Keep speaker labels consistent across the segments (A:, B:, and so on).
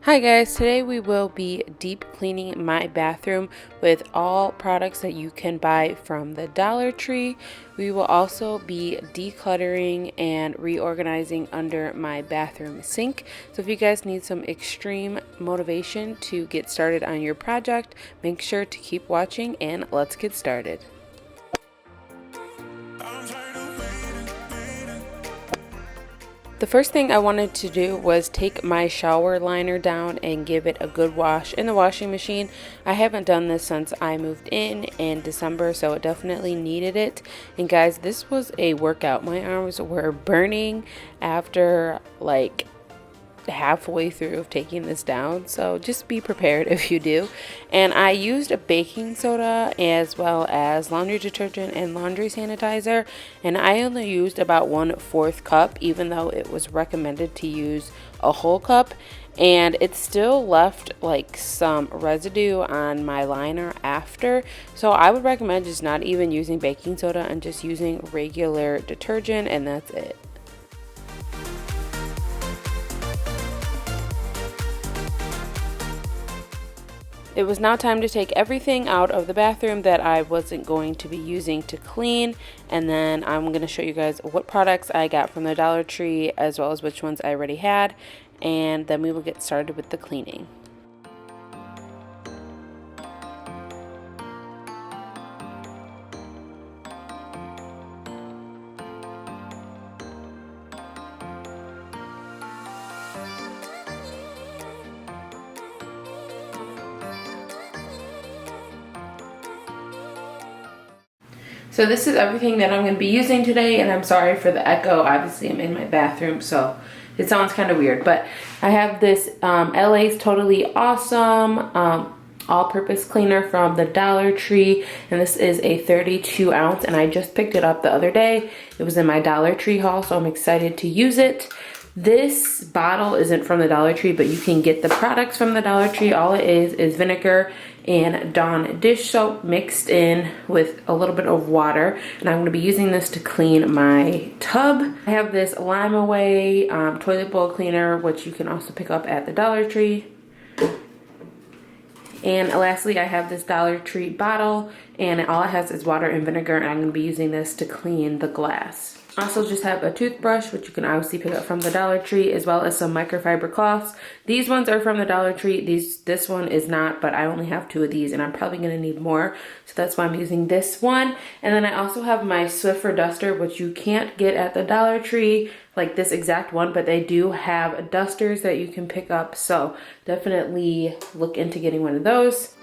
A: Hi guys, today we will be deep cleaning my bathroom with all products that you can buy from the Dollar Tree. We will also be decluttering and reorganizing under my bathroom sink. So if you guys need some extreme motivation to get started on your project, make sure to keep watching and let's get started. The first thing I wanted to do was take my shower liner down and give it a good wash in the washing machine. I haven't done this since I moved in December, so it definitely needed it. And guys, this was a workout. My arms were burning after like halfway through of taking this down, so just be prepared if you do. And I used a baking soda as well as laundry detergent and laundry sanitizer, and I only used about 1/4 cup, even though it was recommended to use a whole cup, and it still left like some residue on my liner after. So I would recommend just not even using baking soda and just using regular detergent, and that's it. It was now time to take everything out of the bathroom that I wasn't going to be using to clean, and then I'm going to show you guys what products I got from the Dollar Tree as well as which ones I already had, and then we will get started with the cleaning. So this is everything that I'm going to be using today, and I'm sorry for the echo. Obviously I'm in my bathroom, so it sounds kind of weird, but I have this LA's Totally Awesome all-purpose cleaner from the Dollar Tree, and this is a 32 ounce, and I just picked it up the other day. It was in my Dollar Tree haul, so I'm excited to use it. This bottle isn't from the Dollar Tree, but you can get the products from the Dollar Tree. All it is vinegar and Dawn dish soap mixed in with a little bit of water, and I'm going to be using this to clean my tub. I have this Lime Away toilet bowl cleaner, which you can also pick up at the Dollar Tree. And lastly, I have this Dollar Tree bottle, and all it has is water and vinegar, and I'm going to be using this to clean the glass. I also just have a toothbrush, which you can obviously pick up from the Dollar Tree, as well as some microfiber cloths. These ones are from the Dollar Tree. This one is not, but I only have 2 of these, and I'm probably going to need more, so that's why I'm using this one. And then I also have my Swiffer duster, which you can't get at the Dollar Tree, like this exact one, but they do have dusters that you can pick up, so definitely look into getting one of those.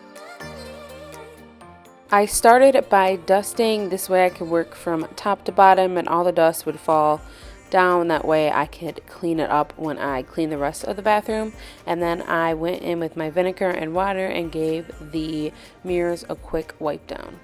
A: I started by dusting. This way I could work from top to bottom and all the dust would fall down. That way I could clean it up when I clean the rest of the bathroom. And then I went in with my vinegar and water and gave the mirrors a quick wipe down.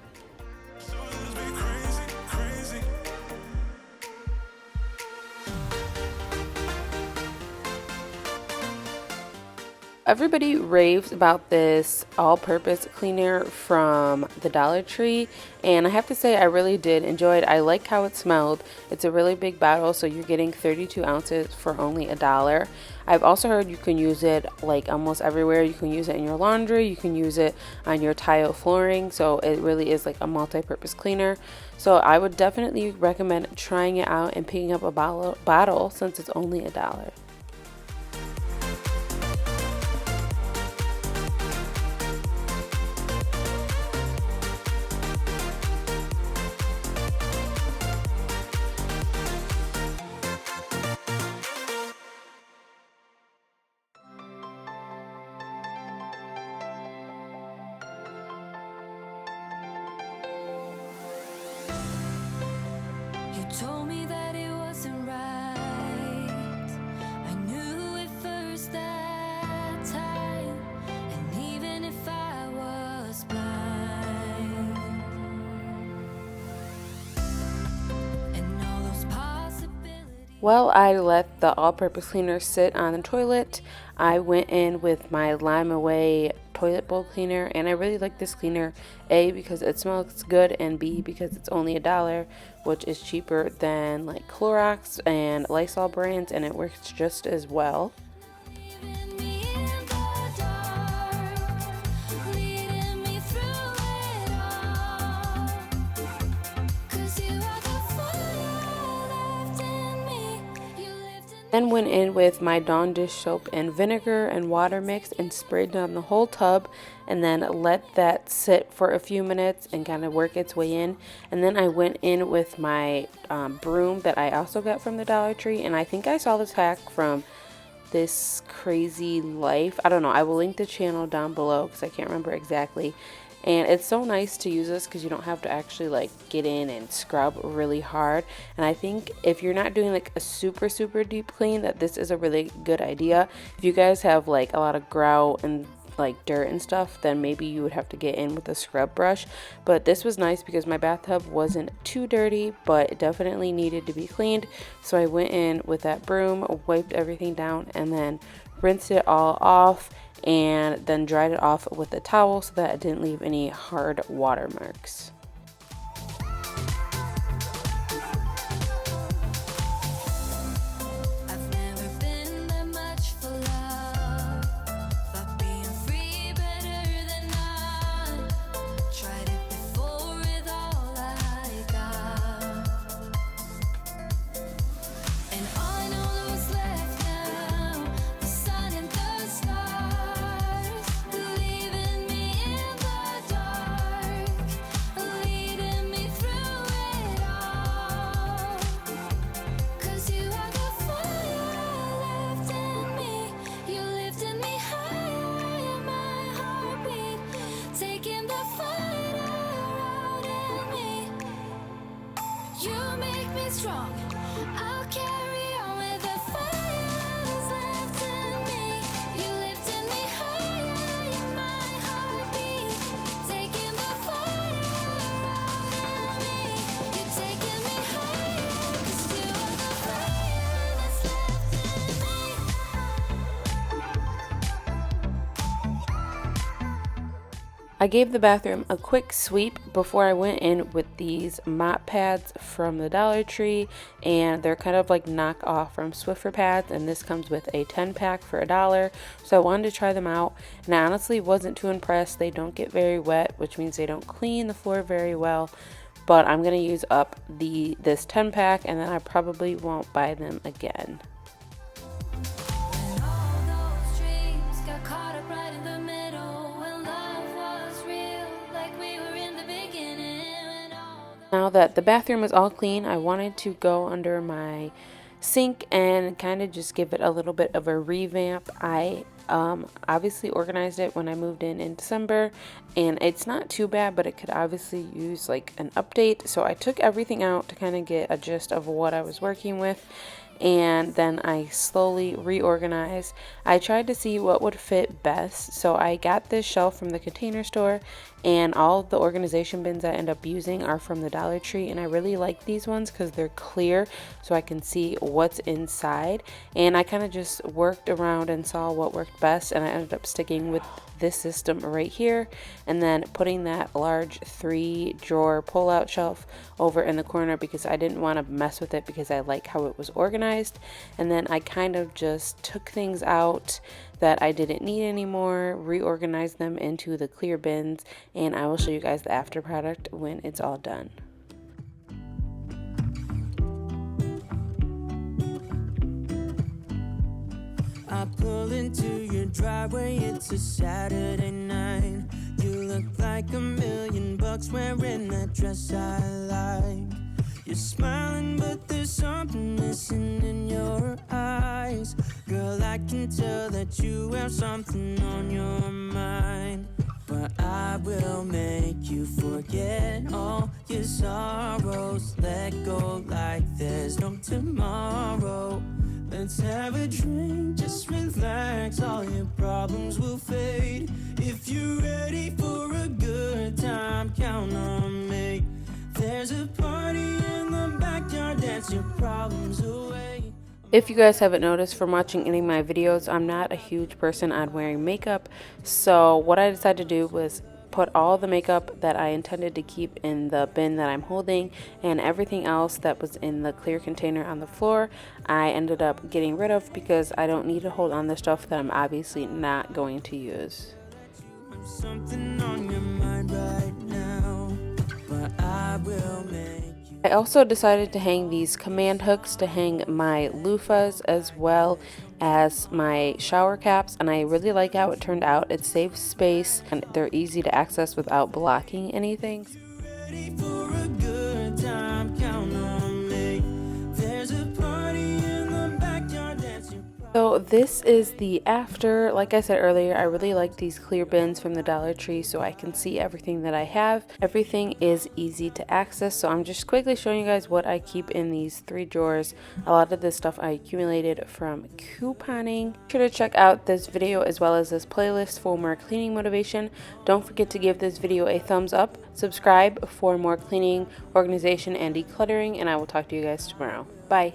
A: Everybody raves about this all-purpose cleaner from the Dollar Tree, and I have to say I really did enjoy it. I like how it smelled. It's a really big bottle, so you're getting 32 ounces for only $1. I've also heard you can use it like almost everywhere. You can use it in your laundry, you can use it on your tile flooring, so it really is like a multi-purpose cleaner. So I would definitely recommend trying it out and picking up a bottle since it's only $1.
B: Told me that it wasn't right. I knew it first that time, and even if I was blind, and all those possibilities.
A: Well, I let the all-purpose cleaner sit on the toilet. I went in with my Lime Away toilet bowl cleaner, and I really like this cleaner, A, because it smells good, and B, because it's only $1, which is cheaper than like Clorox and Lysol brands, and it works just as well.
B: Leaving me in
A: Then went in with my Dawn dish soap and vinegar and water mix and sprayed down the whole tub, and then let that sit for a few minutes and kind of work its way in. And then I went in with my broom that I also got from the Dollar Tree, and I think I saw this hack from This Crazy Life. I don't know. I will link the channel down below because I can't remember exactly. And it's so nice to use this because you don't have to actually like get in and scrub really hard. And I think if you're not doing like a super deep clean, that this is a really good idea. If you guys have like a lot of grout and like dirt and stuff, then maybe you would have to get in with a scrub brush. But this was nice because my bathtub wasn't too dirty, but it definitely needed to be cleaned. So I went in with that broom, wiped everything down, and then rinsed it all off, and then dried it off with a towel so that it didn't leave any hard water marks.
B: I've never been that much for love. Thought being free better than none. Tried it before with all I got. And all I know is left now, the sun and the stars, leaving me in the dark, leading me through it all. 'Cause you are the fire left in me, you lifted me higher in my heartbeat, taking the fight out in me. You make me strong. I'll carry on with the fires left in me. You lifted me higher in my heartbeat, taking the fire out in me. You're taking me higher, 'cause you are the fire that's left in me.
A: I gave the bathroom a quick sweep before I went in with these mop pads from the Dollar Tree, and they're kind of like knockoff from Swiffer pads, and this comes with a 10-pack for $1. So I wanted to try them out, and I honestly wasn't too impressed. They don't get very wet, which means they don't clean the floor very well, but I'm going to use up this 10-pack, and then I probably won't buy them again.
B: When all those dreams got caught up right in the middle, when love was real, like we were in the beginning. When all
A: Now that the bathroom is all clean, I wanted to go under my sink and kind of just give it a little bit of a revamp. I obviously organized it when I moved in December, and it's not too bad, but it could obviously use like an update. So I took everything out to kind of get a gist of what I was working with, and then I slowly reorganized. I tried to see what would fit best, so I got this shelf from the Container Store, and all of the organization bins I end up using are from the Dollar Tree, and I really like these ones because they're clear so I can see what's inside. And I kind of just worked around and saw what worked best, and I ended up sticking with this system right here, and then putting that large 3-drawer pull-out shelf over in the corner because I didn't want to mess with it because I like how it was organized. And then I kind of just took things out that I didn't need anymore, reorganized them into the clear bins, and I will show you guys the after product when it's all done.
C: I pull into your driveway, it's a Saturday night. You look like $1,000,000 wearing that dress I like. You're smiling, but there's something missing in your eyes. Girl, I can tell that you have something on your mind. But I will make you forget all your sorrows. Let go like there's no tomorrow. Let's have a drink, just relax, all your problems will fade. If you're ready for a good time, count on me. There's a party in the backyard, dance your problems away.
A: If you guys haven't noticed from watching any of my videos, I'm not a huge person on wearing makeup. So what I decided to do was put all the makeup that I intended to keep in the bin that I'm holding, and everything else that was in the clear container on the floor I ended up getting rid of because I don't need to hold on the stuff that I'm obviously not going to use.
C: Something on your mind right now, but I will make you.
A: I also decided to hang these command hooks to hang my loofahs as well as my shower caps, and I really like how it turned out. It saves space and they're easy to access without blocking anything.
C: Ready for a good time, count on me. There's a party in the backyard dancing.
A: So this is the after. Like I said earlier, I really like these clear bins from the Dollar Tree so I can see everything that I have. Everything is easy to access, so I'm just quickly showing you guys what I keep in these 3 drawers. A lot of this stuff I accumulated from couponing. Be sure to check out this video as well as this playlist for more cleaning motivation. Don't forget to give this video a thumbs up, subscribe for more cleaning, organization, and decluttering, and I will talk to you guys tomorrow. Bye!